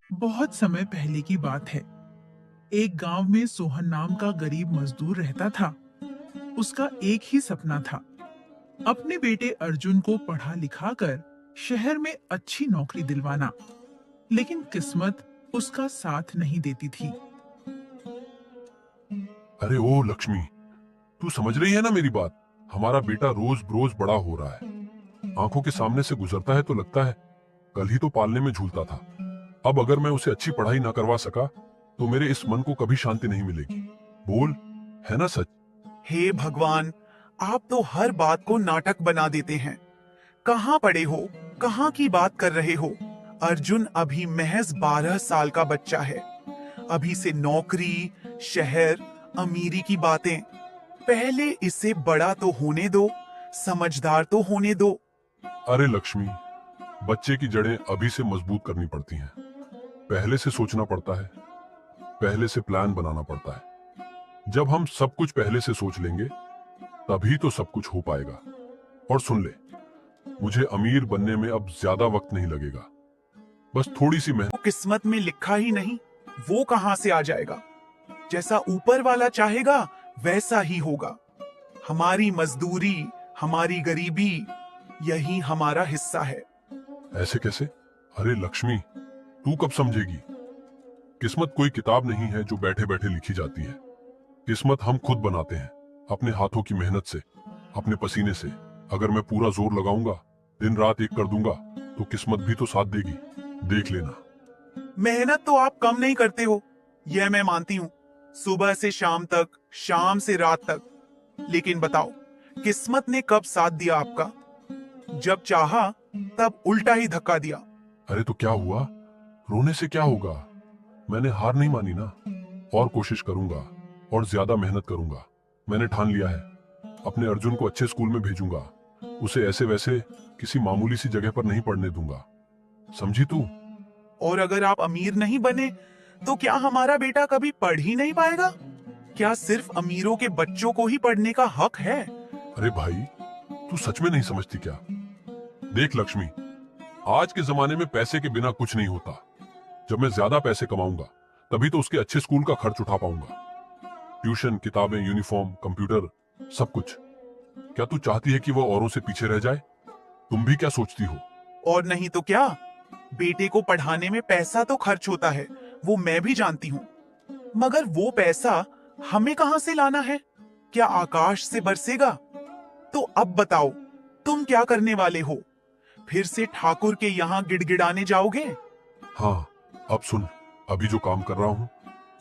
बहुत समय पहले की बात है। एक गांव में सोहन नाम का गरीब मजदूर रहता था। उसका एक ही सपना था, अपने बेटे अर्जुन को पढ़ा लिखा कर शहर में अच्छी नौकरी दिलवाना। लेकिन किस्मत उसका साथ नहीं देती थी। अरे ओ लक्ष्मी, तू समझ रही है ना मेरी बात। हमारा बेटा रोज रोज बड़ा हो रहा है। आंखों के सामने से गुजरता है तो लगता है कल ही तो पालने में झूलता था। अब अगर मैं उसे अच्छी पढ़ाई ना करवा सका तो मेरे इस मन को कभी शांति नहीं मिलेगी। बोल, है ना सच? हे भगवान, आप तो हर बात को नाटक बना देते हैं। कहाँ पढ़े हो, कहाँ की बात कर रहे हो? अर्जुन अभी महज 12 साल का बच्चा है। अभी से नौकरी, शहर, अमीरी की बातें। पहले इसे बड़ा तो होने दो, समझदार तो होने दो। अरे लक्ष्मी, बच्चे की जड़ें अभी से मजबूत करनी पड़ती हैं। पहले से सोचना पड़ता है, पहले से प्लान बनाना पड़ता है। जब हम सब कुछ पहले से सोच लेंगे तभी तो सब कुछ हो पाएगा। और सुन ले, मुझे अमीर बनने में अब ज्यादा वक्त नहीं लगेगा। बस थोड़ी सी मेहनत। वो किस्मत में लिखा ही नहीं, वो कहां से आ जाएगा? जैसा ऊपर वाला चाहेगा वैसा ही होगा। हमारी मजदूरी, हमारी गरीबी, यही हमारा हिस्सा है। ऐसे कैसे? अरे लक्ष्मी, तू कब समझेगी? किस्मत कोई किताब नहीं है जो बैठे बैठे लिखी जाती है। किस्मत हम खुद बनाते हैं, अपने हाथों की मेहनत से, अपने पसीने से। अगर मैं पूरा जोर लगाऊंगा, दिन रात एक कर दूंगा, तो किस्मत भी तो साथ देगी। देख लेना। मेहनत तो आप कम नहीं करते हो, यह मैं मानती हूँ। सुबह से शाम तक, शाम से रात तक। लेकिन बताओ, किस्मत ने कब साथ दिया आपका? जब चाहा तब उल्टा ही धक्का दिया। अरे तो क्या हुआ? रोने से क्या होगा? मैंने हार नहीं मानी ना। और कोशिश करूंगा और ज्यादा मेहनत करूंगा। मैंने ठान लिया है, अपने अर्जुन को अच्छे स्कूल में भेजूंगा। उसे ऐसे वैसे किसी मामूली सी जगह पर नहीं पढ़ने दूंगा। समझी तू? और अगर आप अमीर नहीं बने तो क्या हमारा बेटा कभी पढ़ ही नहीं पाएगा? क्या सिर्फ अमीरों के बच्चों को ही पढ़ने का हक है? अरे भाई, तू सच में नहीं समझती क्या? देख लक्ष्मी, आज के जमाने में पैसे के बिना कुछ नहीं होता। जब मैं ज्यादा पैसे कमाऊंगा तभी तो उसके अच्छे स्कूल का खर्च उठा पाऊंगा। ट्यूशन, किताबें, यूनिफॉर्म, कंप्यूटर, सब कुछ। क्या तू चाहती है कि वो औरों से पीछे रह जाए? तुम भी क्या सोचती हो? और नहीं तो क्या, बेटे को पढ़ाने में पैसा तो खर्च होता है, वो मैं भी जानती हूँ। मगर वो पैसा हमें कहां से लाना है? क्या आकाश से बरसेगा? तो अब बताओ, तुम क्या करने वाले हो? फिर से ठाकुर के यहाँ गिड़गिड़ाने जाओगे? हाँ, अब सुन, अभी जो काम कर रहा हूँ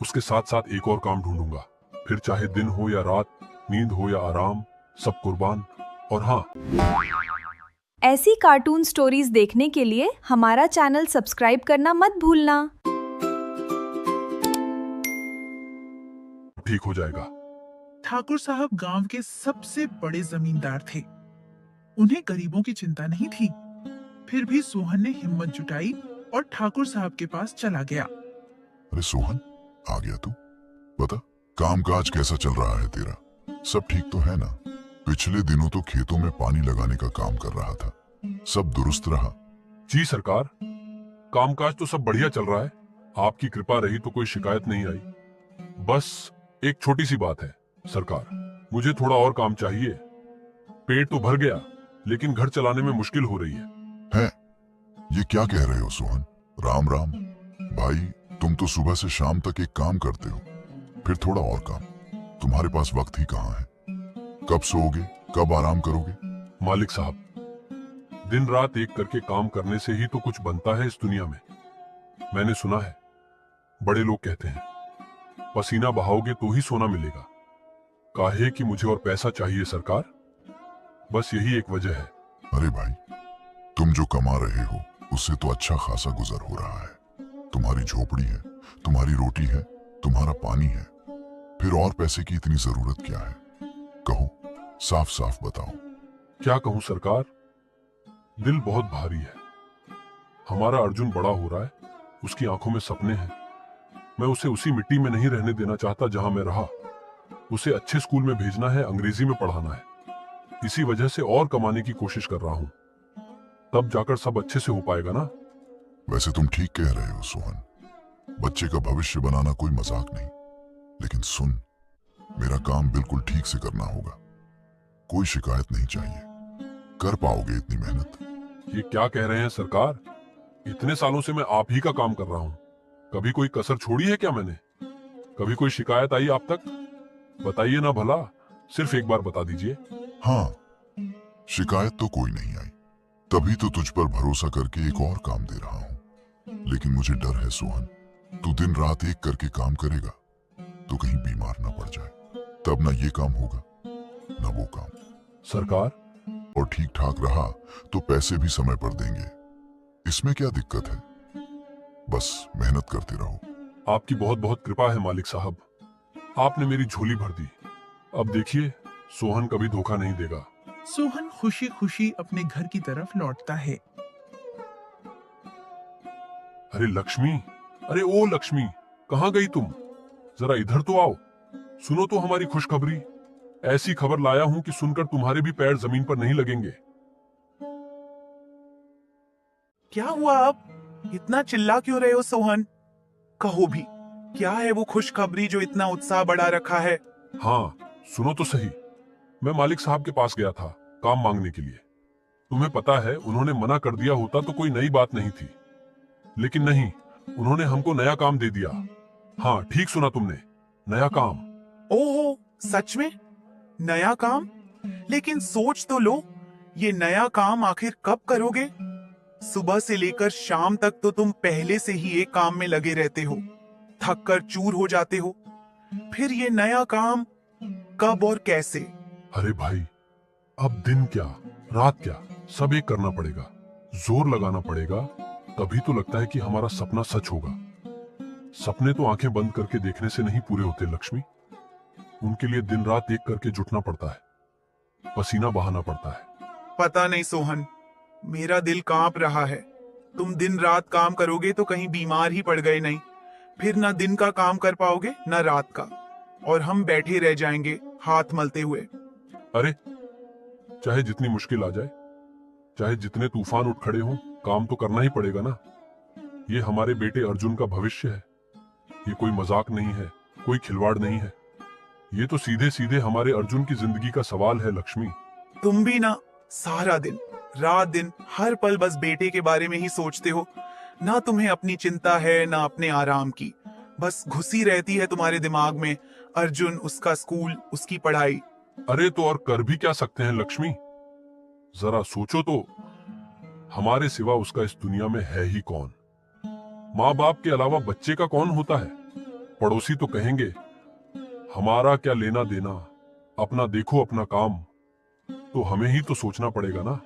उसके साथ साथ एक और काम ढूंढूंगा। फिर चाहे दिन हो या रात, नींद हो या आराम, सब कुर्बान। और हाँ, ऐसी कार्टून स्टोरीज देखने के लिए हमारा चैनल सब्सक्राइब करना मत भूलना। ठीक हो जाएगा। ठाकुर साहब गांव के सबसे बड़े जमींदार थे। उन्हें गरीबों की चिंता नहीं थी। फिर भी सोहन ने हिम्मत जुटाई और ठाकुर साहब के पास चला गया। अरे सोहन, आ गया तू? बता, कामकाज कैसा चल रहा है तेरा? सब ठीक तो है ना? पिछले दिनों तो खेतों में पानी लगाने का काम कर रहा था, सब दुरुस्त रहा? जी सरकार, कामकाज तो सब बढ़िया चल रहा है। आपकी कृपा रही तो कोई शिकायत नहीं आई। बस एक छोटी सी बात है सरकार, मुझे थोड़ा और काम चाहिए। पेट तो भर गया लेकिन घर चलाने में मुश्किल हो रही है। ये क्या कह रहे हो सोहन? राम राम भाई, तुम तो सुबह से शाम तक एक काम करते हो, फिर थोड़ा और काम। तुम्हारे पास वक्त ही कहाँ है? कब सोओगे, कब आराम करोगे? मालिक साहब, दिन रात एक करके काम करने से ही तो कुछ बनता है इस दुनिया में। मैंने सुना है, बड़े लोग कहते हैं, पसीना बहाओगे तो ही सोना मिलेगा। काहे कि मुझे और पैसा चाहिए सरकार, बस यही एक वजह है। अरे भाई, तुम जो कमा रहे हो उससे तो अच्छा खासा गुजर हो रहा है। तुम्हारी झोपड़ी है, तुम्हारी रोटी है, तुम्हारा पानी है, फिर और पैसे की इतनी जरूरत क्या है? कहो, साफ साफ बताओ। क्या कहूं सरकार, दिल बहुत भारी है। हमारा अर्जुन बड़ा हो रहा है, उसकी आंखों में सपने हैं। मैं उसे उसी मिट्टी में नहीं रहने देना चाहता जहां मैं रहा। उसे अच्छे स्कूल में भेजना है, अंग्रेजी में पढ़ाना है। इसी वजह से और कमाने की कोशिश कर रहा हूं, तब जाकर सब अच्छे से हो पाएगा ना। वैसे तुम ठीक कह रहे हो सोहन, बच्चे का भविष्य बनाना कोई मजाक नहीं, लेकिन सुन, मेरा काम बिल्कुल ठीक से करना होगा। कोई शिकायत नहीं चाहिए। कर पाओगे इतनी मेहनत? ये क्या कह रहे हैं सरकार? इतने सालों से मैं आप ही का काम कर रहा हूँ, कभी कोई कसर छोड़ी है क्या मैंने? कभी कोई शिकायत आई आप तक? बताइए ना भला, सिर्फ एक बार बता दीजिए। हाँ, शिकायत तो कोई नहीं आई, तभी तो तुझ पर भरोसा करके एक और काम दे रहा हूं। लेकिन मुझे डर है सोहन, तू दिन रात एक करके काम करेगा तो कहीं बीमार ना पड़ जाए, तब ना ये काम होगा ना वो काम। सरकार, और ठीक ठाक रहा तो पैसे भी समय पर देंगे, इसमें क्या दिक्कत है? बस मेहनत करते रहो। आपकी बहुत बहुत कृपा है मालिक साहब, आपने मेरी झोली भर दी। अब देखिए, सोहन कभी धोखा नहीं देगा। सोहन खुशी खुशी अपने घर की तरफ लौटता है। अरे लक्ष्मी, अरे ओ लक्ष्मी, कहाँ गई तुम? जरा इधर तो आओ, सुनो तो हमारी खुशखबरी। ऐसी खबर लाया हूं कि सुनकर तुम्हारे भी पैर जमीन पर नहीं लगेंगे। क्या हुआ अब? इतना चिल्ला क्यों रहे हो सोहन? कहो भी, क्या है वो खुशखबरी जो इतना उत्साह बढ़ा रखा है? हाँ, सुनो तो सही। मैं मालिक साहब के पास गया था काम मांगने के लिए। तुम्हें पता है, उन्होंने मना कर दिया होता तो कोई नई बात नहीं थी, लेकिन नहीं, उन्होंने हमको नया काम दे दिया। हाँ, ठीक सुना तुमने, नया काम। ओहो, सच में? नया काम? लेकिन सोच तो लो, ये नया काम आखिर कब करोगे? सुबह से लेकर शाम तक तो तुम पहले से ही एक काम में लगे रहते हो, थक कर चूर हो जाते हो। फिर ये नया काम कब और कैसे? अरे भाई, अब दिन क्या रात क्या, सब एक करना पड़ेगा, जोर लगाना पड़ेगा, तभी तो लगता है कि हमारा सपना सच होगा। सपने तो आंखें बंद करके देखने से नहीं पूरे होते लक्ष्मी, उनके लिए दिन रात एक करके जुटना पड़ता है, पसीना बहाना पड़ता है। पता नहीं सोहन, मेरा दिल कांप रहा है। तुम दिन रात काम करोगे तो कहीं बीमार ही पड़ गए नहीं, फिर ना दिन का काम कर पाओगे ना रात का, और हम बैठे रह जाएंगे हाथ मलते हुए। अरे, चाहे जितनी मुश्किल आ जाए, चाहे जितने तूफान उठ खड़े हों, काम तो करना ही पड़ेगा ना। ये हमारे बेटे अर्जुन का भविष्य है, ये कोई मजाक नहीं है, कोई खिलवाड़ नहीं है, ये तो सीधे सीधे हमारे अर्जुन की जिंदगी का सवाल है लक्ष्मी। तुम भी ना सारा दिन रात दिन हर पल बस बेटे के बारे में ही सोचते हो, ना तुम्हें अपनी चिंता है ना अपने आराम की। बस घुसी रहती है तुम्हारे दिमाग में अर्जुन, उसका स्कूल, उसकी पढ़ाई। अरे तो और कर भी क्या सकते हैं लक्ष्मी? जरा सोचो तो, हमारे सिवा उसका इस दुनिया में है ही कौन? माँ बाप के अलावा बच्चे का कौन होता है? पड़ोसी तो कहेंगे हमारा क्या लेना देना, अपना देखो अपना काम। तो हमें ही तो सोचना पड़ेगा ना,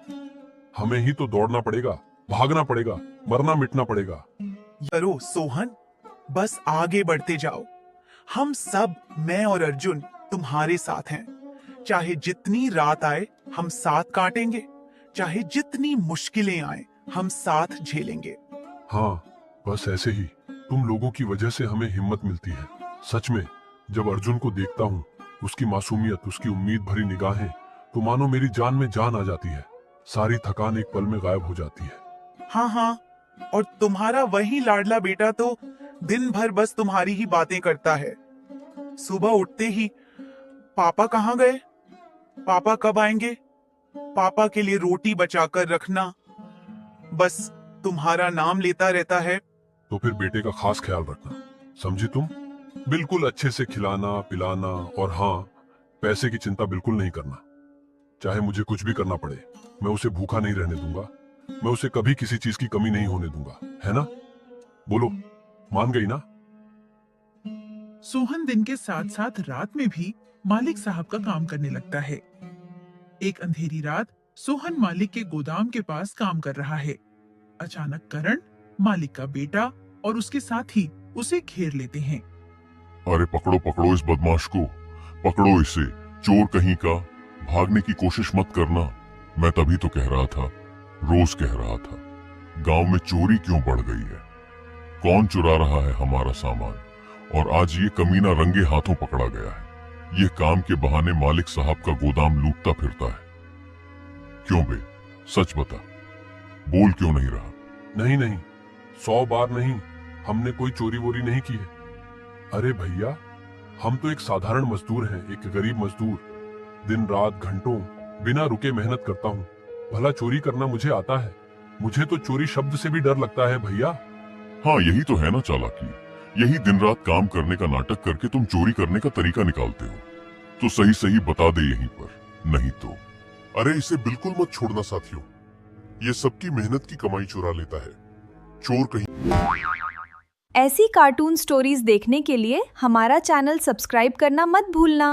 हमें ही तो दौड़ना पड़ेगा, भागना पड़ेगा, मरना मिटना पड़ेगा। करो सोहन, बस आगे बढ़ते जाओ। हम सब, मैं और अर्जुन तुम्हारे साथ हैं। चाहे जितनी रात आए हम साथ काटेंगे, चाहे जितनी मुश्किलें आए हम साथ झेलेंगे। हाँ, बस ऐसे ही तुम लोगों की वजह से हमें हिम्मत मिलती है। सच में, जब अर्जुन को देखता हूँ, उसकी मासूमियत, उसकी उम्मीद भरी निगाहें, तो मानो मेरी जान में जान आ जाती है, सारी थकान एक पल में गायब हो जाती है। हाँ हाँ, और तुम्हारा वही लाडला बेटा तो दिन भर बस तुम्हारी ही बातें करता है। सुबह उठते ही पापा कहाँ गए, पापा कब आएंगे, पापा के लिए रोटी बचाकर रखना, बस तुम्हारा नाम लेता रहता है। तो फिर बेटे का खास ख्याल रखना, समझी तुम? बिल्कुल अच्छे से खिलाना पिलाना, और हाँ, पैसे की चिंता बिल्कुल नहीं करना। चाहे मुझे कुछ भी करना पड़े, मैं उसे भूखा नहीं रहने दूंगा, मैं उसे कभी किसी चीज की कमी नहीं होने दूंगा, है ना? बोलो, मान गई ना? सोहन दिन के साथ साथ रात में भी मालिक साहब का काम करने लगता है। एक अंधेरी रात सोहन मालिक के गोदाम के पास काम कर रहा है। अचानक करण, मालिक का बेटा, और उसके साथी उसे घेर लेते हैं। अरे पकड़ो पकड़ो इस बदमाश को, पकड़ो इसे, चोर कहीं का, भागने की कोशिश मत करना। मैं तभी तो कह रहा था, रोज कह रहा था, गांव में चोरी क्यों बढ़ गई है, कौन चुरा रहा है हमारा सामान, और आज ये कमीना रंगे हाथों पकड़ा गया है। ये काम के बहाने मालिक साहब का गोदाम लूटता फिरता है। क्यों बे, सच बता, बोल क्यों नहीं रहा? नहीं नहीं, 100 बार नहीं, हमने कोई चोरी वोरी नहीं की है। अरे भैया, हम तो एक साधारण मजदूर हैं, एक गरीब मजदूर। दिन रात घंटों बिना रुके मेहनत करता हूँ। भला चोरी करना मुझे आता है? मुझे तो चोरी शब्द से भी डर लगता है भैया। हाँ, यही तो है ना चालाकी। यही दिन रात काम करने का नाटक करके तुम चोरी करने का तरीका निकालते हो। तो सही सही बता दे यहीं पर, नहीं तो। अरे इसे बिल्कुल मत छोड़ना साथियों, ये सबकी मेहनत की कमाई चुरा लेता है, चोर कहीं। ऐसी कार्टून स्टोरीज देखने के लिए हमारा चैनल सब्सक्राइब करना मत भूलना।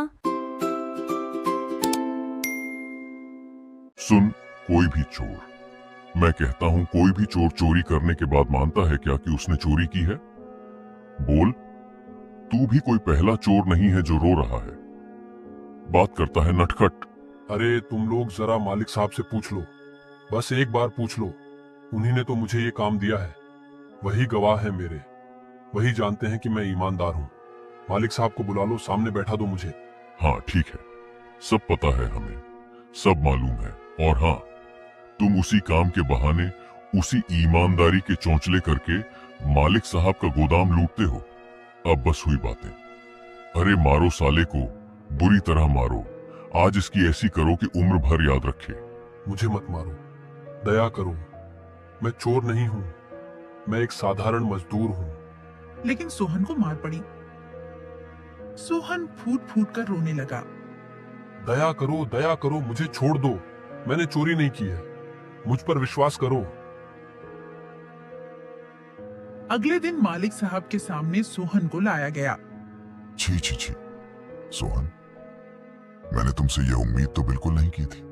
सुन, कोई भी चोर, मैं कहता हूँ कोई भी चोर चोरी करने के बाद मानता है क्या कि उसने चोरी की है? बोल, तू भी कोई पहला चोर नहीं है जो रो रहा है, बात करता है नटखट। अरे तुम लोग जरा मालिक साहब से पूछ लो, बस एक बार पूछ लो। उन्हीं ने तो मुझे ये काम दिया है, वही गवाह है मेरे, वही जानते हैं कि मैं ईमानदार हूँ। मालिक साहब को बुला लो, सामने बैठा दो मुझे। हाँ ठीक है, सब पता है हमें, सब मालूम है। और हाँ, तुम उसी काम के बहाने, उसी ईमानदारी के चौंचले करके मालिक साहब का गोदाम लूटते हो। अब बस हुई बातें। अरे मारो साले को, बुरी तरह मारो। आज इसकी ऐसी करो कि उम्र भर याद रखे। मुझे मत मारो, दया करो। मैं चोर नहीं हूँ, मैं एक साधारण मजदूर हूँ। लेकिन सोहन को मार पड़ी। सोहन फूट फूट कर रोने लगा। दया करो, मुझे छोड़ दो। मैंने चोरी नहीं की है, मुझ पर विश्वास करो। अगले दिन मालिक साहब के सामने सोहन को लाया गया। छी छी छी, सोहन, मैंने तुमसे यह उम्मीद तो बिल्कुल नहीं की थी।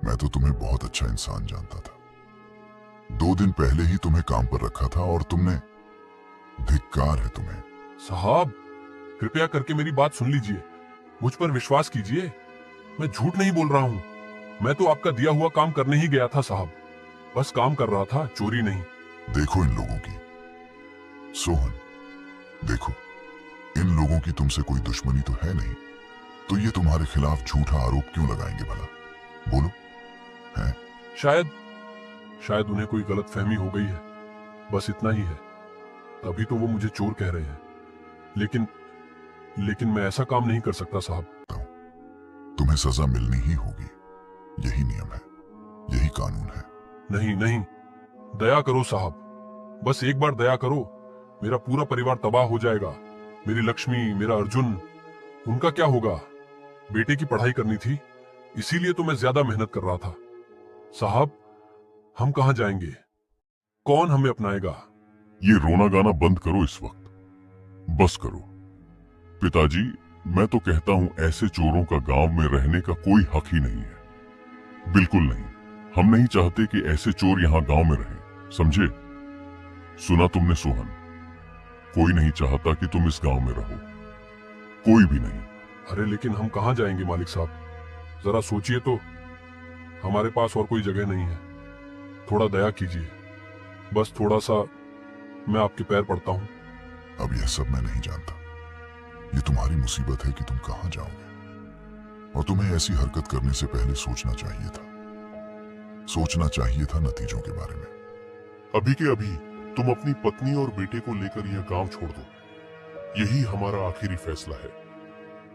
मैं तो तुम्हें बहुत अच्छा इंसान जानता था। 2 दिन पहले ही तुम्हें काम पर रखा था और तुमने, धिक्कार है तुम्हें। साहब, कृपया करके मेरी बात सुन लीजिए, मुझ पर विश्वास कीजिए। मैं झूठ नहीं बोल रहा हूँ। मैं तो आपका दिया हुआ काम करने ही गया था साहब, बस काम कर रहा था, चोरी नहीं। देखो इन लोगों की, सोहन, देखो, इन लोगों की तुमसे कोई दुश्मनी तो है नहीं, तो ये तुम्हारे खिलाफ झूठा आरोप क्यों लगाएंगे भला? बोलो। है? शायद उन्हें कोई गलतफहमी हो गई है, बस इतना ही है। तभी तो वो मुझे चोर कह रहे हैं। लेकिन मैं ऐसा काम नहीं कर सकता साहब। तुम्हें सजा मिलनी ही होगी, यही नियम है, यही कानून है। नहीं, दया करो साहब, बस एक बार दया करो। मेरा पूरा परिवार तबाह हो जाएगा। मेरी लक्ष्मी, मेरा अर्जुन, उनका क्या होगा? बेटे की पढ़ाई करनी थी, इसीलिए तो मैं ज्यादा मेहनत कर रहा था। साहब, हम कहां जाएंगे? कौन हमें अपनाएगा? ये रोना गाना बंद करो इस वक्त, बस करो। पिताजी, मैं तो कहता हूं ऐसे चोरों का गांव में रहने का कोई हक ही नहीं है, बिल्कुल नहीं। हम नहीं चाहते कि ऐसे चोर यहां गांव में रहें, समझे? सुना तुमने सोहन, कोई नहीं चाहता कि तुम इस गांव में रहो, कोई भी नहीं। अरे लेकिन हम कहां जाएंगे मालिक साहब? जरा सोचिए तो, हमारे पास और कोई जगह नहीं है। थोड़ा दया कीजिए, बस थोड़ा सा। मैं आपके पैर पड़ता हूं। अब यह सब मैं नहीं जानता, ये तुम्हारी मुसीबत है कि तुम कहां जाओगे। और तुम्हें ऐसी हरकत करने से पहले सोचना चाहिए था, सोचना चाहिए था नतीजों के बारे में। अभी के अभी तुम अपनी पत्नी और बेटे को लेकर यह गांव छोड़ दो, यही हमारा आखिरी फैसला है,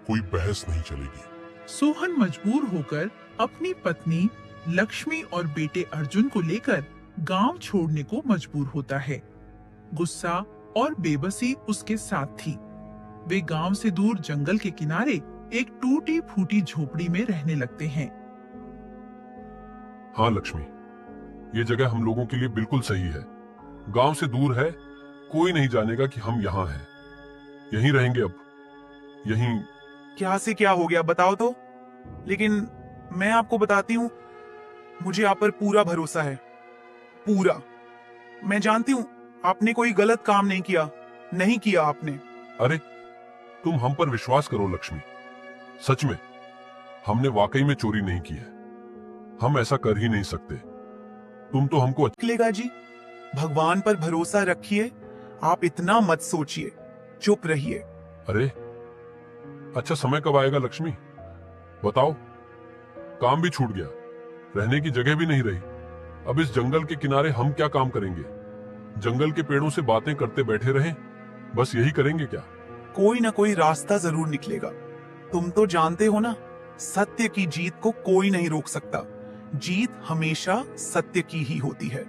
कोई बहस नहीं चलेगी। सोहन मजबूर होकर अपनी पत्नी लक्ष्मी और बेटे अर्जुन को लेकर गांव छोड़ने को मजबूर होता है। गुस्सा और बेबसी उसके साथ थी। वे गांव से दूर जंगल के किनारे एक टूटी फूटी झोपड़ी में रहने लगते हैं। हाँ लक्ष्मी, ये जगह हम लोगों के लिए बिल्कुल सही है। गांव से दूर है, कोई नहीं जानेगा कि हम यहाँ हैं। यहीं रहेंगे अब, यहीं। क्या से क्या हो गया बताओ तो। लेकिन मैं आपको बताती हूँ, मुझे आप पर पूरा भरोसा है, पूरा। मैं जानती हूँ आपने कोई गलत काम नहीं किया आपने। अरे तुम हम पर विश्वास करो लक्ष्मी, सच में हमने वाकई में चोरी नहीं की है। हम ऐसा कर ही नहीं सकते। तुम तो हमको निकलेगा जी, भगवान पर भरोसा रखिए, आप इतना मत सोचिए, चुप रहिए। अरे अच्छा समय कब आएगा लक्ष्मी, बताओ। काम भी छूट गया, रहने की जगह भी नहीं रही। अब इस जंगल के किनारे हम क्या काम करेंगे? जंगल के पेड़ों से बातें करते बैठे रहें? बस यही करेंगे क्या? कोई ना कोई रास्ता जरूर निकलेगा। तुम तो जानते हो ना, सत्य की जीत को कोई नहीं रोक सकता। जीत हमेशा सत्य की ही होती है।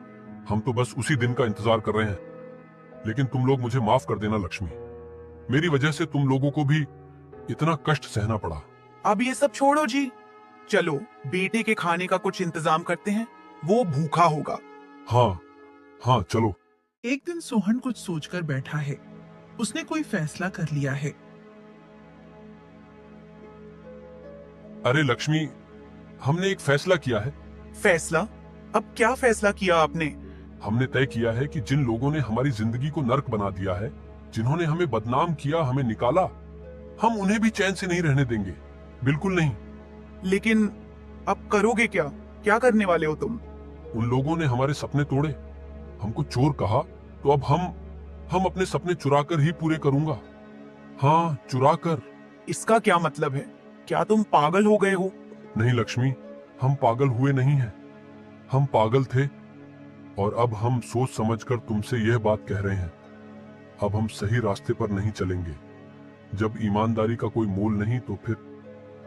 हम तो बस उसी दिन का इंतजार कर रहे हैं। लेकिन तुम लोग मुझे माफ कर देना लक्ष्मी। मेरी वजह से तुम लोगों को भी इतना कष्ट सहना पड़ा। अब ये सब छोड़ो जी, चलो बेटे के खाने का कुछ इंतजाम करते हैं, वो भूखा होगा। हाँ हाँ चलो। एक दिन सोहन कुछ सोचकर बैठा है। उसने कोई फैसला कर लिया है। अरे लक्ष्मी, हमने एक फैसला किया है। फैसला? अब क्या फैसला किया आपने? हमने तय किया है कि जिन लोगों ने हमारी जिंदगी को नर्क बना दिया है, जिन्होंने हमें बदनाम किया, हमें निकाला, हम उन्हें भी चैन से नहीं रहने देंगे। बिल्कुल नहीं। लेकिन अब करोगे क्या? क्या करने वाले हो तुम? उन लोगों ने हमारे सपने तोड़े, हमको चोर कहा, तो अब हम अपने सपने चुराकर ही पूरे करूंगा। हाँ, चुराकर। इसका क्या मतलब है? क्या तुम पागल हो गए हो? नहीं लक्ष्मी, हम पागल हुए नहीं हैं। हम पागल थे और अब हम सोच समझकर तुमसे यह बात कह रहे हैं। अब हम सही रास्ते पर नहीं चलेंगे। जब ईमानदारी का कोई मोल नहीं तो फिर।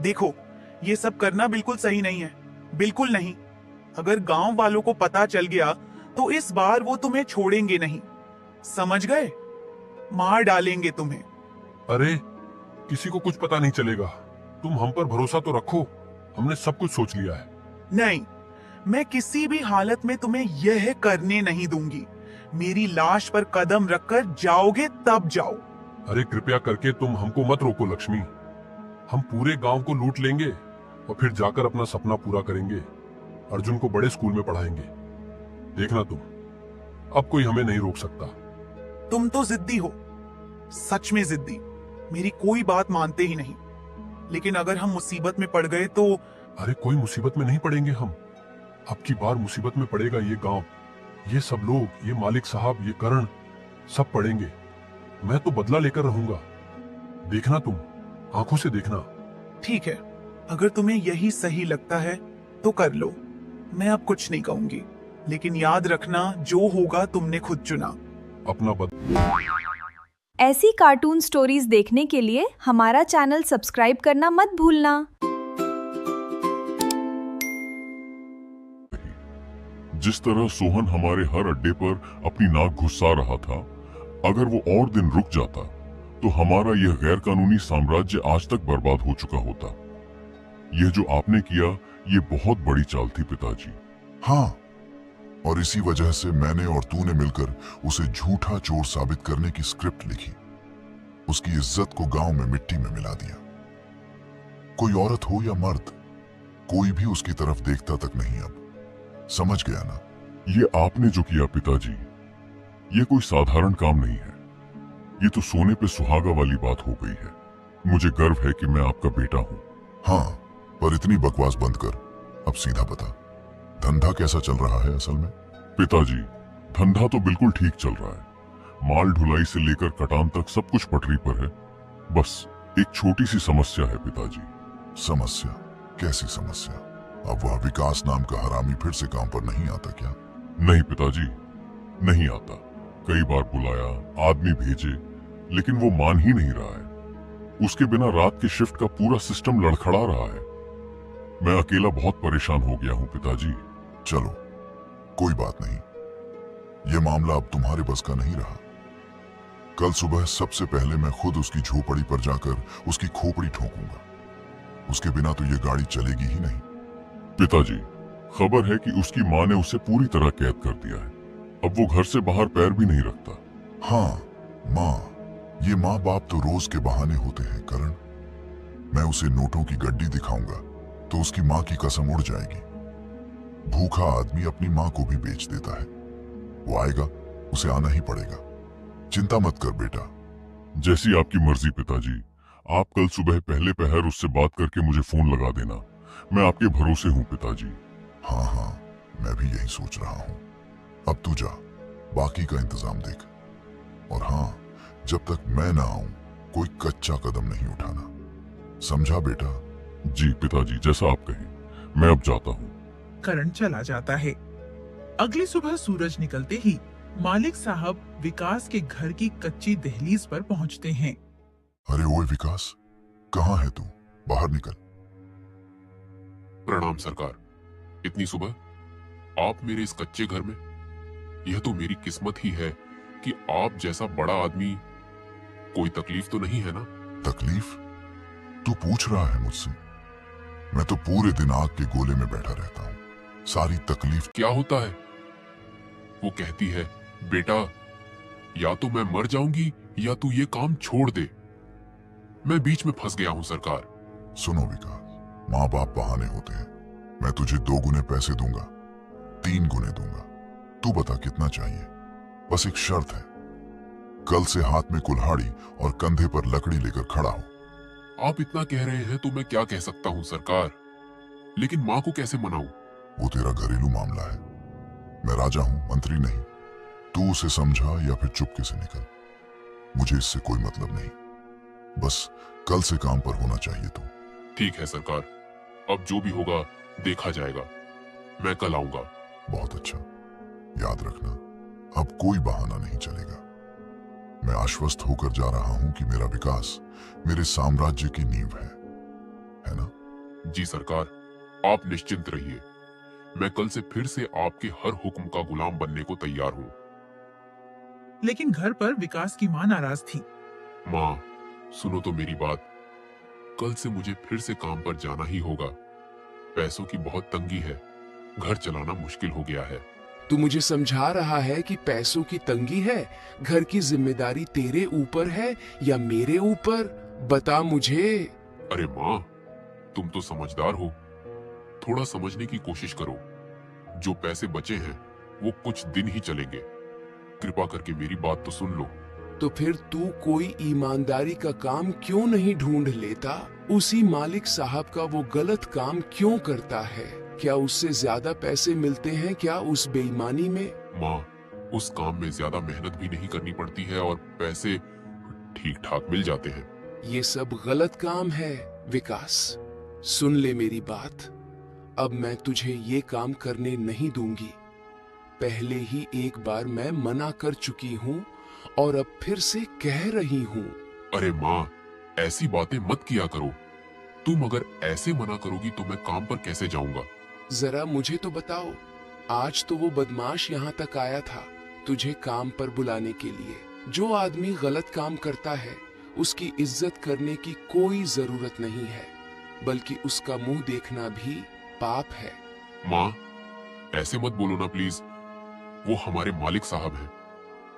देखो, ये सब करना बिल्कुल सही नहीं है, बिल्कुल नहीं। अगर गांव वालों को पता चल गया तो इस बार वो तुम्हें छोड़ेंगे नहीं, समझ गए? मार डालेंगे तुम्हें। अरे, किसी को कुछ पता नहीं चलेगा। तुम हम पर भरोसा तो रखो, हमने सब कुछ सोच लिया है। नहीं, मैं किसी भी हालत में तुम्हें यह करने नहीं दूंगी। मेरी लाश पर कदम रखकर जाओगे तब जाओ। अरे कृपया करके तुम हमको मत रोको लक्ष्मी। हम पूरे गांव को लूट लेंगे और फिर जाकर अपना सपना पूरा करेंगे। अर्जुन को बड़े स्कूल में पढ़ाएंगे। देखना तुम, अब कोई हमें नहीं रोक सकता। तुम तो जिद्दी हो, सच में जिद्दी। मेरी कोई बात मानते ही नहीं। लेकिन अगर हम मुसीबत में पड़ गए तो? अरे कोई मुसीबत में नहीं पड़ेंगे हम। अब की बार मुसीबत में पड़ेगा ये गांव, ये सब लोग, ये मालिक साहब, ये करण, सब पड़ेंगे। मैं तो बदला लेकर रहूंगा। देखना तुम, आंखों से देखना। ठीक है, अगर तुम्हें यही सही लगता है तो कर लो। मैं अब कुछ नहीं कहूंगी, लेकिन याद रखना, जो होगा तुमने खुद चुना। अपना ऐसी कार्टून स्टोरीज देखने के लिए हमारा चैनल सब्सक्राइब करना मत भूलना। जिस तरह सोहन हमारे हर अड्डे पर अपनी नाक घुसा रहा था, अगर वो और दिन रुक जाता तो हमारा यह गैर कानूनी साम्राज्य आज तक बर्बाद हो चुका होता। यह जो आपने किया, ये बहुत बड़ी चाल थी पिताजी। हाँ, और इसी वजह से मैंने और तूने मिलकर उसे झूठा चोर साबित करने की स्क्रिप्ट लिखी। उसकी इज्जत को गांव में मिट्टी में मिला दिया। कोई औरत हो या मर्द, कोई भी उसकी तरफ देखता तक नहीं। अब समझ गया ना? ये आपने जो किया पिताजी, ये कोई साधारण काम नहीं है। ये तो सोने पे सुहागा वाली बात हो गई है। मुझे गर्व है कि मैं आपका बेटा हूँ। हाँ, पर इतनी बकवास बंद कर। अब सीधा बता, धंधा कैसा चल रहा है असल में? पिताजी, धंधा तो बिल्कुल ठीक चल रहा है। माल ढुलाई से लेकर कटान तक सब कुछ पटरी पर है। बस एक छोटी सी समस्या है पिताजी। समस्या? कैसी समस्या? अब वह विकास नाम का हरामी फिर से काम पर नहीं आता क्या? नहीं पिताजी, नहीं आता। कई बार बुलाया, आदमी भेजे, लेकिन वो मान ही नहीं रहा है। उसके बिना रात के शिफ्ट का पूरा सिस्टम लड़खड़ा रहा है। मैं अकेला बहुत परेशान हो गया हूँ पिताजी। चलो, कोई बात नहीं। यह मामला अब तुम्हारे बस का नहीं रहा। कल सुबह सबसे पहले मैं खुद उसकी झोपड़ी पर जाकर उसकी खोपड़ी ठोकूंगा। उसके बिना तो यह गाड़ी चलेगी ही नहीं। पिताजी, खबर है कि उसकी माँ ने उसे पूरी तरह कैद कर दिया है। अब वो घर से बाहर पैर भी नहीं रखता। हाँ, माँ, ये माँ बाप तो रोज के बहाने होते हैं करण। मैं उसे नोटों की गड्डी दिखाऊंगा तो उसकी माँ की कसम उड़ जाएगी। भूखा आदमी अपनी माँ को भी बेच देता है। वो आएगा, उसे आना ही पड़ेगा। चिंता मत कर बेटा। जैसी आपकी मर्जी पिताजी। आप कल सुबह पहले पहर उससे बात करके मुझे फोन लगा देना। मैं आपके भरोसे हूँ पिताजी। हाँ हाँ, मैं भी यही सोच रहा हूँ। अब तू जा, बाकी का इंतजाम देख। और हाँ, जब तक मैं ना आऊं कोई कच्चा कदम नहीं उठाना, समझा बेटा? जी पिताजी, जैसा आप कहें। मैं अब जाता हूँ। करण चला जाता है। अगली सुबह सूरज निकलते ही मालिक साहब विकास के घर की कच्ची दहलीज पर पहुंचते हैं। अरे ओए विकास, कहाँ है तू? बाहर निकल। प्रणाम सरकार। इतनी सुबह आप मेरे इस कच्चे घर में? यह तो मेरी किस्मत ही है कि आप जैसा बड़ा आदमी। कोई तकलीफ तो नहीं है ना? तकलीफ? तू पूछ रहा है मुझसे? मैं तो पूरे दिन आग के गोले में बैठा रहता हूँ। सारी तकलीफ क्या होता है? वो कहती है, बेटा या तो मैं मर जाऊंगी या तू ये काम छोड़ दे। मैं बीच में फंस गया हूं सरकार। सुनो विकास, माँ बाप बहाने होते हैं। मैं तुझे 2 गुने पैसे दूंगा, 3 गुने दूंगा। तू बता कितना चाहिए? बस एक शर्त है, कल से हाथ में कुल्हाड़ी और कंधे पर लकड़ी लेकर खड़ा हो। आप इतना कह रहे हैं तो मैं क्या कह सकता हूं सरकार, लेकिन माँ को कैसे मनाऊं? वो तेरा घरेलू मामला है। मैं राजा हूं, मंत्री नहीं। तू उसे समझा या फिर चुपके से निकल। मुझे इससे कोई मतलब नहीं। बस कल से काम पर होना चाहिए तू। ठीक है सरकार, अब जो भी होगा देखा जाएगा। मैं कल आऊंगा। बहुत अच्छा। याद रखना, अब कोई बहाना नहीं चलेगा। मैं आश्वस्त होकर जा रहा हूं कि मेरा विकास मेरे साम्राज्य की नींव है ना? जी सरकार, आप निश्चिंत रहिए। मैं कल से फिर से आपके हर हुक्म का गुलाम बनने को तैयार हूँ। लेकिन घर पर विकास की माँ नाराज थी। माँ, सुनो तो मेरी बात। कल से मुझे फिर से काम पर जाना ही होगा। पैसों की बहुत तंगी है, घर चलाना मुश्किल हो गया है। तू मुझे समझा रहा है कि पैसों की तंगी है? घर की जिम्मेदारी तेरे ऊपर है या मेरे ऊपर? बता मुझे। अरे माँ, तुम तो समझदार हो, थोड़ा समझने की कोशिश करो। जो पैसे बचे हैं वो कुछ दिन ही चलेंगे। कृपा करके मेरी बात तो सुन लो। तो फिर तू कोई ईमानदारी का काम क्यों नहीं ढूंढ लेता? उसी मालिक साहब का वो गलत काम क्यों करता है? क्या उससे ज्यादा पैसे मिलते हैं क्या उस बेईमानी में? माँ, उस काम में ज्यादा मेहनत भी नहीं करनी पड़ती है और पैसे ठीक ठाक मिल जाते हैं। ये सब गलत काम है विकास। सुन ले मेरी बात, अब मैं तुझे ये काम करने नहीं दूंगी। पहले ही एक बार मैं मना कर चुकी हूँ और अब फिर से कह रही हूँ। अरे माँ, ऐसी बातें मत किया करो। तुम अगर ऐसे मना करोगी तो मैं काम पर कैसे जाऊंगा? जरा मुझे तो बताओ, आज तो वो बदमाश यहाँ तक आया था तुझे काम पर बुलाने के लिए। जो आदमी गलत काम करता है उसकी इज्जत करने की कोई जरूरत नहीं है, बल्कि उसका मुंह देखना भी पाप है। माँ, ऐसे मत बोलो ना प्लीज। वो हमारे मालिक साहब हैं,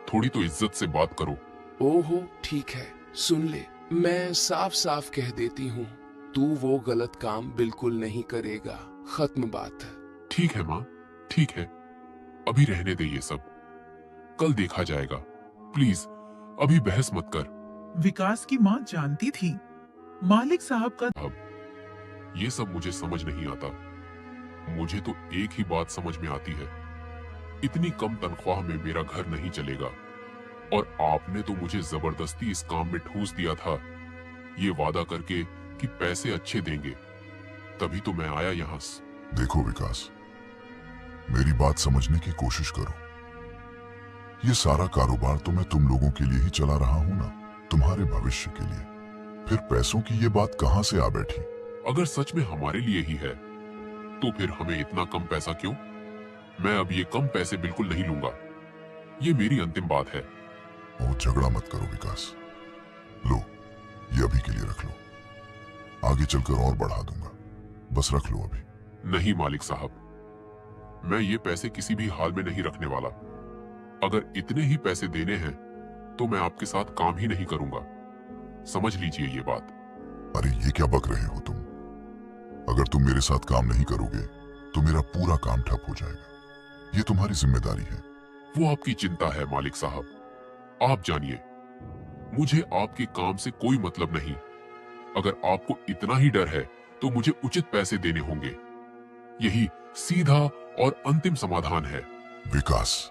थोड़ी तो इज्जत से बात करो। ओहो ठीक है, सुन ले, मैं साफ साफ कह देती हूँ, तू वो गलत काम बिल्कुल नहीं करेगा। खत्म बात। ठीक है माँ, ठीक है, अभी रहने दे ये सब, कल देखा जाएगा। प्लीज अभी बहस मत कर। विकास की माँ जानती थी मालिक साहब का अब ये सब मुझे समझ नहीं आता। मुझे तो एक ही बात समझ में आती है, इतनी कम तनख्वाह में मेरा घर नहीं चलेगा। और आपने तो मुझे जबरदस्ती इस काम में ठूंस दिया था, ये वादा करके कि पैसे अच्छे देंगे, तभी तो मैं आया यहाँ। देखो विकास, मेरी बात समझने की कोशिश करो। ये सारा कारोबार तो मैं तुम लोगों के लिए ही चला रहा हूं ना, तुम्हारे भविष्य के लिए। फिर पैसों की ये बात कहां से आ बैठी? अगर सच में हमारे लिए ही है तो फिर हमें इतना कम पैसा क्यों? मैं अब ये कम पैसे बिल्कुल नहीं लूंगा, ये मेरी अंतिम बात है। बहुत झगड़ा मत करो विकास। लो, ये अभी के लिए रख लो, आगे चलकर और बढ़ा दूंगा। बस रख लो अभी। नहीं मालिक साहब, मैं ये पैसे किसी भी हाल में नहीं रखने वाला। अगर इतने ही पैसे देने हैं तो मैं आपके साथ काम ही नहीं करूंगा, समझ लीजिए ये बात। अरे ये क्या बक रहे हो तुम? अगर तुम मेरे साथ काम नहीं करोगे तो मेरा पूरा काम ठप हो जाएगा। ये तुम्हारी जिम्मेदारी है। वो आपकी चिंता है मालिक साहब, आप जानिए, मुझे आपके काम से कोई मतलब नहीं। अगर आपको इतना ही डर है तो मुझे उचित पैसे देने होंगे, यही सीधा और अंतिम समाधान है। विकास,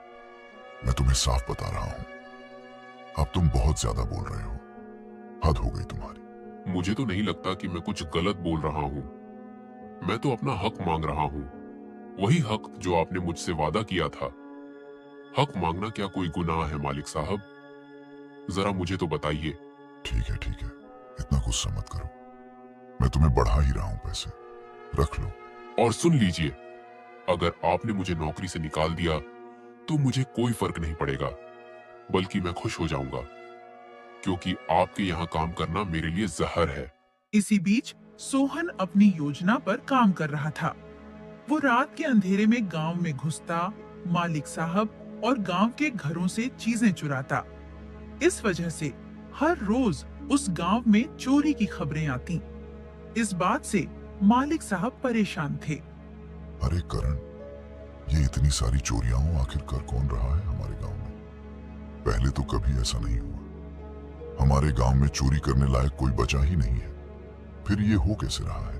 मैं तुम्हें साफ बता रहा हूं, अब तुम बहुत ज्यादा बोल रहे हो। हद हो गई तुम्हारी। मुझे तो नहीं लगता कि मैं कुछ गलत बोल रहा हूँ। मैं तो अपना हक मांग रहा हूँ, वही हक जो आपने मुझसे वादा किया था। हक मांगना क्या कोई गुनाह है मालिक साहब? जरा मुझे तो बताइए। ठीक है, इतना गुस्सा मत करो। मैं तुम्हें बढ़ा ही रहा हूं पैसे, रख लो। और सुन लीजिए, अगर आपने मुझे नौकरी से निकाल दिया तो मुझे कोई फर्क नहीं पड़ेगा, बल्कि मैं खुश हो जाऊंगा, क्योंकि आपके यहाँ काम करना मेरे लिए जहर है। इसी बीच सोहन अपनी योजना पर काम कर रहा था। वो रात के अंधेरे में गांव में घुसता, मालिक साहब और गांव के घरों से चीजें चुराता। इस वजह से हर रोज उस गांव में चोरी की खबरें आती। इस बात से मालिक साहब परेशान थे। अरे करण, ये इतनी सारी चोरियां हो, आखिर कर कौन रहा है हमारे गांव में? पहले तो कभी ऐसा नहीं हुआ। हमारे गांव में चोरी करने लायक कोई बचा ही नहीं है, फिर ये हो कैसे रहा है?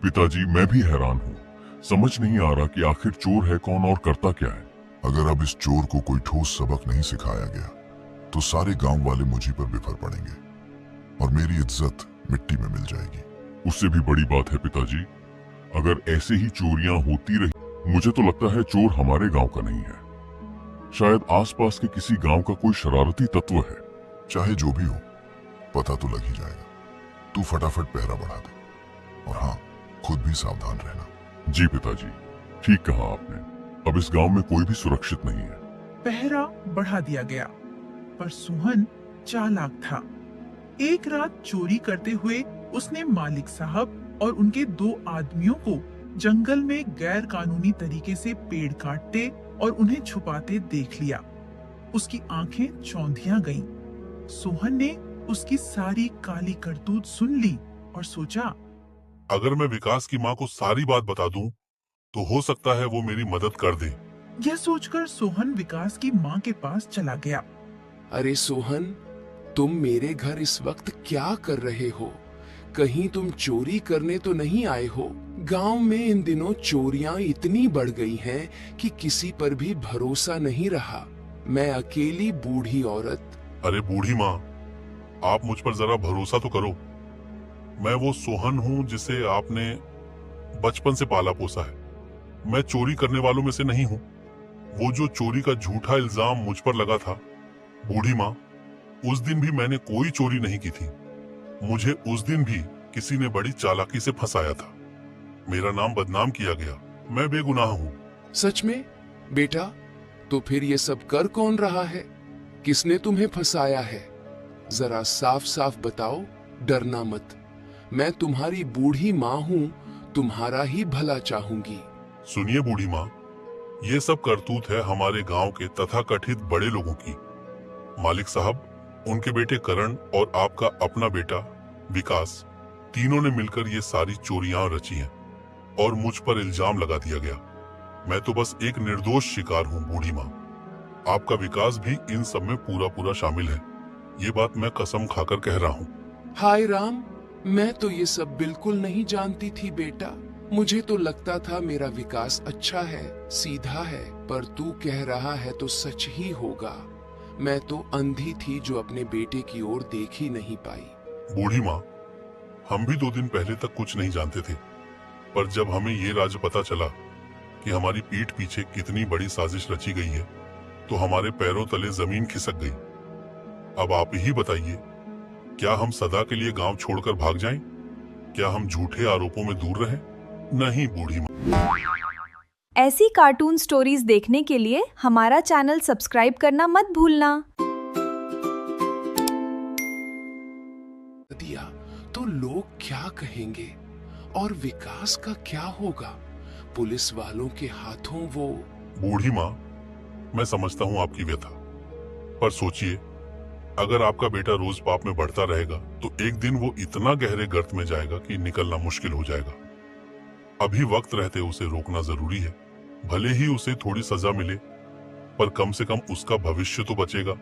पिताजी, मैं भी हैरान हूँ। समझ नहीं आ रहा कि आखिर चोर है कौन और करता क्या है। अगर अब इस चोर को कोई ठोस सबक नहीं सिखाया गया तो सारे गांव वाले मुझी पर बिफर पड़ेंगे और मेरी इज्जत मिट्टी में मिल जाएगी। उससे भी बड़ी बात है पिताजी, अगर ऐसे ही चोरियां होती रही, मुझे तो लगता है चोर हमारे गांव का नहीं है, शायद आसपास के किसी गांव का कोई शरारती तत्व है। चाहे जो भी हो, पता तो लग ही जाएगा। तू फटाफट पहरा बढ़ा दे, और हाँ, खुद भी सावधान रहना। जी पिताजी, ठीक कहा आपने। अब इस गांव में कोई भी सुरक्षित नहीं है। पहरा बढ़ा दिया गया, पर सोहन चालाक था। एक रात चोरी करते हुए उसने मालिक साहब और उनके 2 आदमियों को जंगल में गैर कानूनी तरीके से पेड़ काटते और उन्हें छुपाते देख लिया। उसकी आंखें चौंधिया गईं। सोहन ने उसकी सारी काली करतूत सुन ली और सोचा, अगर मैं विकास की माँ को सारी बात बता दूं, तो हो सकता है वो मेरी मदद कर दे। यह सोचकर सोहन विकास की माँ के पास चला गया। अरे सोहन, तुम मेरे घर इस वक्त क्या कर रहे हो? कहीं तुम चोरी करने तो नहीं आए हो? गांव में इन दिनों चोरियां इतनी बढ़ गई हैं कि किसी पर भी भरोसा नहीं रहा। मैं अकेली बूढ़ी औरत। अरे बूढ़ी माँ, आप मुझ पर जरा भरोसा तो करो। मैं वो सोहन हूँ जिसे आपने बचपन से पाला पोसा है। मैं चोरी करने वालों में से नहीं हूँ। वो जो चोरी का झूठा इल्जाम मुझ पर लगा था, बूढ़ी माँ, उस दिन भी मैंने कोई चोरी नहीं की थी। मुझे उस दिन भी किसी ने बड़ी चालाकी से फंसाया था। मेरा नाम बदनाम किया गया। मैं बेगुनाह हूँ। सच में? बेटा, तो फिर ये सब कर कौन रहा है? किसने तुम्हें फंसाया है? जरा साफ साफ बताओ, डरना मत। मैं तुम्हारी बूढ़ी माँ हूँ, तुम्हारा ही भला चाहूंगी। सुनिए बूढ़ी माँ, ये सब करतूत है हमारे गांव के तथाकथित बड़े लोगों की। मालिक साहब, उनके बेटे करण और आपका अपना बेटा विकास, तीनों ने मिलकर ये सारी चोरियां रची हैं और मुझ पर इल्जाम लगा दिया गया। मैं तो बस एक निर्दोष शिकार हूँ बूढ़ी माँ। आपका विकास भी इन सब में पूरा शामिल है। ये बात मैं कसम खाकर कह रहा हूँ। हाय राम, मैं तो ये सब बिल्कुल नहीं जानती थी बेटा। मुझे तो लगता था मेरा विकास अच्छा है, सीधा है, पर तू कह रहा है तो सच ही होगा। मैं तो अंधी थी जो अपने बेटे की ओर देख ही नहीं पाई। बूढ़ी माँ, हम भी 2 दिन पहले तक कुछ नहीं जानते थे, पर जब हमें ये राज पता चला कि हमारी पीठ पीछे कितनी बड़ी साजिश रची गई है, तो हमारे पैरों तले जमीन खिसक गई। अब आप ही बताइए, क्या हम सदा के लिए गांव छोड़कर भाग जाएं? क्या हम झूठे आरोपों में दूर रहें? नहीं बूढ़ी माँ। ऐसी कार्टून स्टोरीज देखने के लिए हमारा चैनल सब्सक्राइब करना मत भूलना। दिया तो लोग क्या कहेंगे? और विकास का क्या होगा? पुलिस वालों के हाथों वो। बूढ़ी माँ, मैं समझता हूँ आपकी व्यथा, पर सोचिए, अगर आपका बेटा रोज पाप में बढ़ता रहेगा तो एक दिन वो इतना गहरे गर्त में जाएगा कि निकलना मुश्किल हो जाएगा। अभी वक्त रहते उसे रोकना जरूरी है। भले ही उसे थोड़ी सजा मिले, पर कम से कम उसका भविष्य तो बचेगा।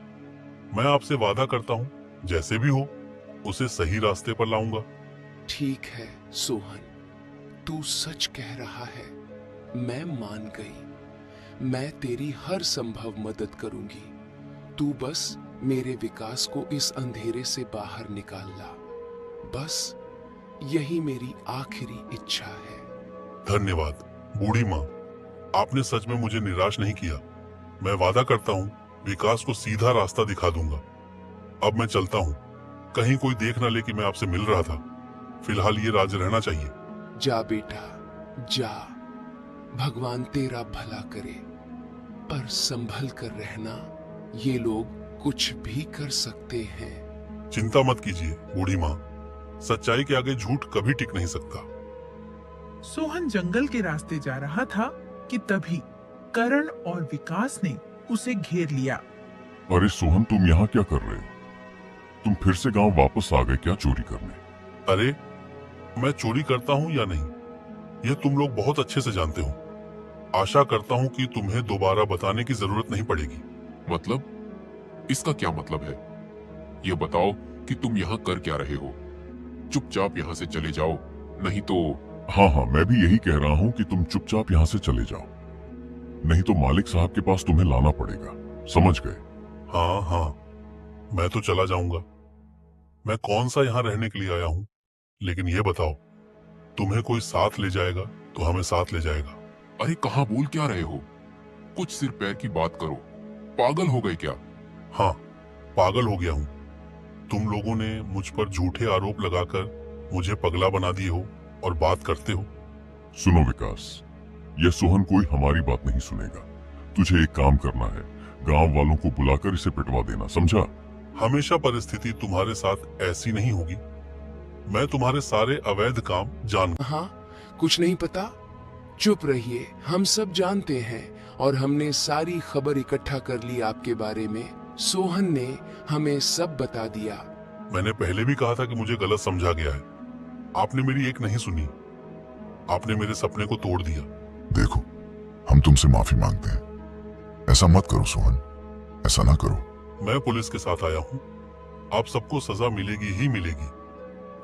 मैं आपसे वादा करता हूँ, जैसे भी हो उसे सही रास्ते पर लाऊंगा। ठीक है सोहन, तू सच कह रहा है। मैं मान गई। मैं तेरी हर संभव मदद करूंगी। तू बस मेरे विकास को इस अंधेरे से बाहर निकाल ला। बस यही मेरी आखिरी इच्छा है। धन्यवाद बूढ़ी माँ, आपने सच में मुझे निराश नहीं किया। मैं वादा करता हूँ विकास को सीधा रास्ता दिखा दूंगा। अब मैं चलता हूँ, कहीं कोई देख ना ले कि मैं आपसे मिल रहा था। फिलहाल ये राज रहना चाहिए। जा बेटा जा, भगवान तेरा भला करे, पर संभल कर रहना, ये लोग कुछ भी कर सकते हैं। चिंता मत कीजिए बूढ़ी माँ, सच्चाई के आगे झूठ कभी टिक नहीं सकता। सोहन जंगल के रास्ते जा रहा था कि तभी करण और विकास ने उसे घेर लिया। अरे सोहन, तुम यहाँ क्या कर रहे हो? तुम फिर से गांव वापस आ गए क्या चोरी करने? अरे मैं चोरी करता हूँ या नहीं, यह तुम लोग बहुत अच्छे से जानते हो। आशा करता हूँ कि तुम्हें दोबारा बताने की जरूरत नहीं पड़ेगी। मतलब? इसका क्या मतलब है? ये बताओ कि तुम यहाँ कर क्या रहे हो? चुपचाप यहाँ से चले जाओ, नहीं तो। हाँ, मैं भी यही कह रहा हूँ कि तुम चुपचाप यहाँ से चले जाओ, नहीं तो मालिक साहब के पास तुम्हें लाना पड़ेगा, समझ गए? हाँ, मैं तो चला जाऊंगा। मैं कौन सा यहाँ रहने के लिए आया हूँ, लेकिन ये बताओ, तुम्हें कोई साथ ले जाएगा तो हमें साथ ले जाएगा। अरे कहाँ बोल क्या रहे हो? कुछ सिर पैर की बात करो, पागल हो गए क्या? हाँ, पागल हो गया हूँ। तुम लोगों ने मुझ पर झूठे आरोप लगाकर मुझे पगला बना दिए हो और बात करते हो। सुनो विकास, यह सोहन कोई हमारी बात नहीं सुनेगा। तुझे एक काम करना है, गांव वालों को बुलाकर इसे पिटवा देना, समझा? हमेशा परिस्थिति तुम्हारे साथ ऐसी नहीं होगी। मैं तुम्हारे सारे अवैध काम जान। हाँ, कुछ नहीं पता? चुप रहिए, हम सब जानते हैं और हमने सारी खबर इकट्ठा कर ली आपके बारे में। सोहन ने हमें सब बता दिया। मैंने पहले भी कहा था कि मुझे गलत समझा गया है। आपने मेरी एक नहीं सुनी, आपने मेरे सपने को तोड़ दिया। देखो, हम तुमसे माफी मांगते हैं। ऐसा मत करो सोहन, ऐसा ना करो। मैं पुलिस के साथ आया हूँ, आप सबको सजा मिलेगी ही मिलेगी।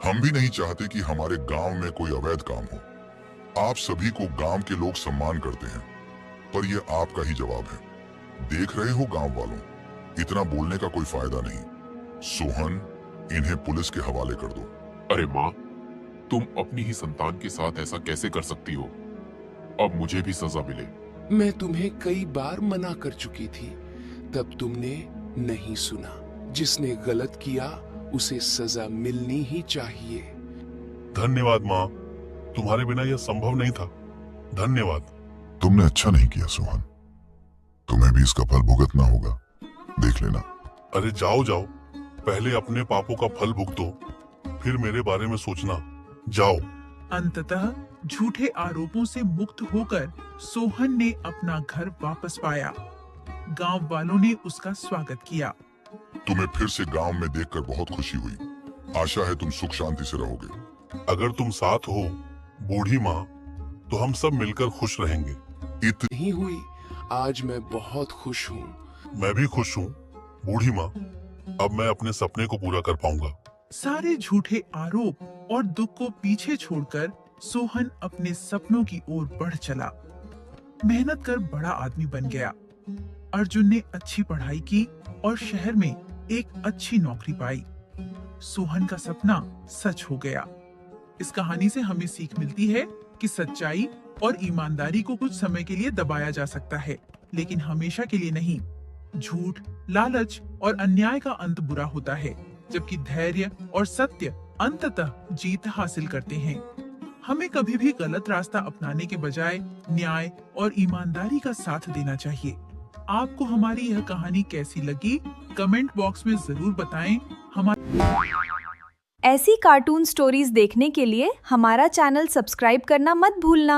हम भी नहीं चाहते कि हमारे गांव में कोई अवैध काम हो। आप सभी को गांव के लोग सम्मान करते हैं, पर यह आपका ही जवाब है। देख रहे हो गांव वालों, इतना बोलने का कोई फायदा नहीं। सोहन, इन्हें पुलिस के हवाले कर दो। अरे माँ, तुम अपनी ही संतान के साथ ऐसा कैसे कर सकती हो? अब मुझे भी सजा मिले। मैं तुम्हें कई बार मना कर चुकी थी, तब तुमने नहीं सुना। जिसने गलत किया उसे सजा मिलनी ही चाहिए। धन्यवाद माँ, तुम्हारे बिना यह संभव नहीं था। धन्यवाद। तुमने अच्छा नहीं किया सोहन, तुम्हें भी इसका फल भुगतना होगा, देख लेना। अरे जाओ, पहले अपने पापों का फल भुगतो, फिर मेरे बारे में सोचना। जाओ। अंततः झूठे आरोपों से मुक्त होकर सोहन ने अपना घर वापस पाया। गांव वालों ने उसका स्वागत किया। तुम्हें फिर से गांव में देखकर बहुत खुशी हुई। आशा है तुम सुख शांति से रहोगे। अगर तुम साथ हो बूढ़ी माँ, तो हम सब मिलकर खुश रहेंगे। नहीं हुई, आज मैं बहुत खुश हूँ। मैं भी खुश हूँ बूढ़ी माँ, अब मैं अपने सपने को पूरा कर पाऊंगा। सारे झूठे आरोप और दुख को पीछे छोड़कर सोहन अपने सपनों की ओर बढ़ चला। मेहनत कर बड़ा आदमी बन गया। अर्जुन ने अच्छी पढ़ाई की और शहर में एक अच्छी नौकरी पाई। सोहन का सपना सच हो गया। इस कहानी से हमें सीख मिलती है कि सच्चाई और ईमानदारी को कुछ समय के लिए दबाया जा सकता है, लेकिन हमेशा के लिए नहीं। झूठ, लालच और अन्याय का अंत बुरा होता है, जबकि धैर्य और सत्य अंततः जीत हासिल करते हैं। हमें कभी भी गलत रास्ता अपनाने के बजाय न्याय और ईमानदारी का साथ देना चाहिए। आपको हमारी यह कहानी कैसी लगी, कमेंट बॉक्स में जरूर बताएं। ऐसी कार्टून स्टोरीज देखने के लिए हमारा चैनल सब्सक्राइब करना मत भूलना।